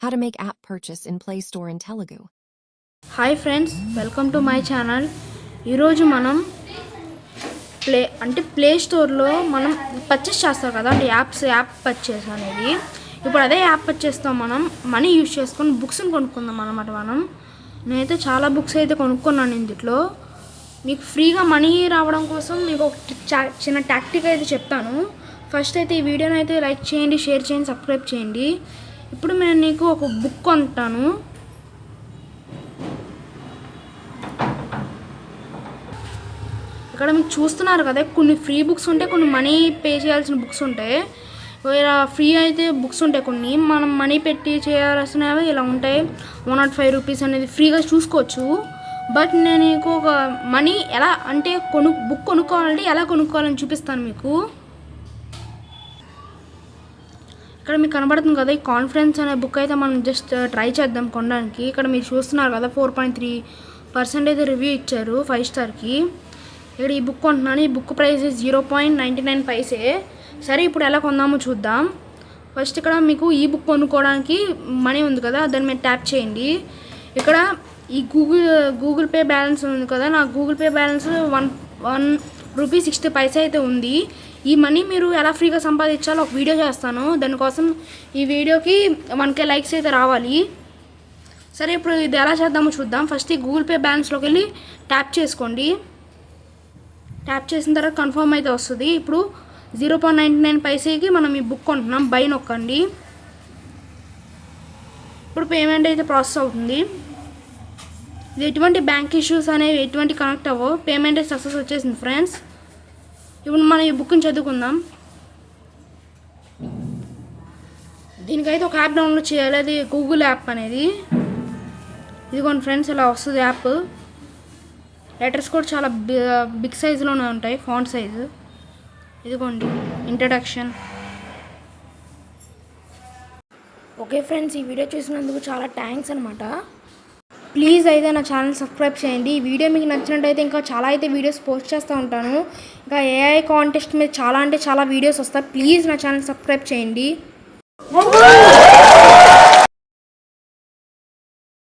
How to make app purchase in Play Store in Telugu. Hi friends, welcome to my channel. ఈరోజు మనం play స్టోర్లో మనం purchase చేస్తాం కదా, అంటే యాప్ పర్చేస్ అనేది. ఇప్పుడు అదే యాప్ పర్చేస్తాం, మనం మనీ యూజ్ చేసుకొని బుక్స్ని కొనుక్కుందాం అన్నమాట. నేనైతే చాలా బుక్స్ అయితే కొనుక్కున్నాను ఇందులో. మీకు ఫ్రీగా మనీ రావడం కోసం మీకు ఒక చిన్న టాక్టిక్ అయితే చెప్తాను. ఫస్ట్ అయితే ఈ వీడియోని అయితే లైక్ చేయండి, షేర్ చేయండి, సబ్స్క్రైబ్ చేయండి. ఇప్పుడు నేను నీకు ఒక బుక్ కొంటాను. ఇక్కడ మీకు చూస్తున్నారు కదా, కొన్ని ఫ్రీ బుక్స్ ఉంటాయి, కొన్ని మనీ పే చేయాల్సిన బుక్స్ ఉంటాయి. ఇలా ఫ్రీ అయితే బుక్స్ ఉంటాయి, కొన్ని మనం మనీ పెట్టి చేయాల్సినవి ఇలా ఉంటాయి. 105 రూపీస్ అనేది ఫ్రీగా చూసుకోవచ్చు. బట్ నేను మీకు ఒక మనీ ఎలా అంటే బుక్ కొనుక్కోవాలంటే ఎలా కొనుక్కోవాలని చూపిస్తాను మీకు. ఇక్కడ మీకు కనబడుతుంది కదా, ఈ కాన్ఫిడెన్స్ అనే బుక్ అయితే మనం జస్ట్ ట్రై చేద్దాం కొనడానికి. ఇక్కడ మీరు చూస్తున్నారు కదా, 4.3% రివ్యూ ఇచ్చారు 5 స్టార్కి. ఇక్కడ ఈ బుక్ కొంటున్నాను. ఈ బుక్ ప్రైస్ 0.99 పైసే. సరే, ఇప్పుడు ఎలా కొందామో చూద్దాం. ఫస్ట్ ఇక్కడ మీకు ఈ బుక్ కొనుక్కోవడానికి మనీ ఉంది కదా, దాన్ని మీరు ట్యాప్ చేయండి. ఇక్కడ ఈ గూగుల్ పే బ్యాలెన్స్ ఉంది కదా, నా గూగుల్ పే బ్యాలెన్స్ 1 రూపీ 60 పైసా అయితే ఉంది. ఈ మనీ మీరు ఎలా ఫ్రీగా సంపాదించాలో ఒక వీడియో చేస్తాను. దానికోసం ఈ వీడియోకి 1K లైక్స్ అయితే రావాలి. సరే, ఇప్పుడు ఇది ఎలా చేద్దామో చూద్దాం. ఫస్ట్ ఈ గూగుల్ పే బ్యాలెన్స్లోకి వెళ్ళి ట్యాప్ చేసుకోండి. ట్యాప్ చేసిన తర్వాత కన్ఫర్మ్ అయితే వస్తుంది. ఇప్పుడు 0.99 పైసకి మనం ఈ బుక్ కొంటున్నాం. బై నొక్కండి. ఇప్పుడు పేమెంట్ అయితే ప్రాసెస్ అవుతుంది. ఇది ఎటువంటి బ్యాంక్ ఇష్యూస్ అనేవి ఎటువంటి కనెక్ట్ అవ్వవు. పేమెంట్ అయితే సక్సెస్ వచ్చేసింది ఫ్రెండ్స్. ఇప్పుడు మనం ఈ బుక్ని చదువుకుందాం. దీనికైతే ఒక యాప్ డౌన్లోడ్ చేయాలి, అది గూగుల్ యాప్ అనేది. ఇదిగోండి ఫ్రెండ్స్, ఇలా వస్తుంది యాప్. లెటర్స్ కూడా చాలా బిగ్ సైజులోనే ఉంటాయి, ఫాంట్ సైజు. ఇదిగోండి ఇంట్రడక్షన్. ఓకే ఫ్రెండ్స్, ఈ వీడియో చూసినందుకు చాలా థ్యాంక్స్ అనమాట. ప్లీజ్ అయితే నా ఛానల్ సబ్స్క్రైబ్ చేయండి. ఈ వీడియో మీకు నచ్చినట్టయితే ఇంకా చాలా అయితే వీడియోస్ పోస్ట్ చేస్తూ ఉంటాను. ఇంకా ఏఐ కాంటెస్ట్ మీద చాలా అంటే చాలా వీడియోస్ వస్తాయి. ప్లీజ్ నా ఛానల్ సబ్స్క్రైబ్ చేయండి.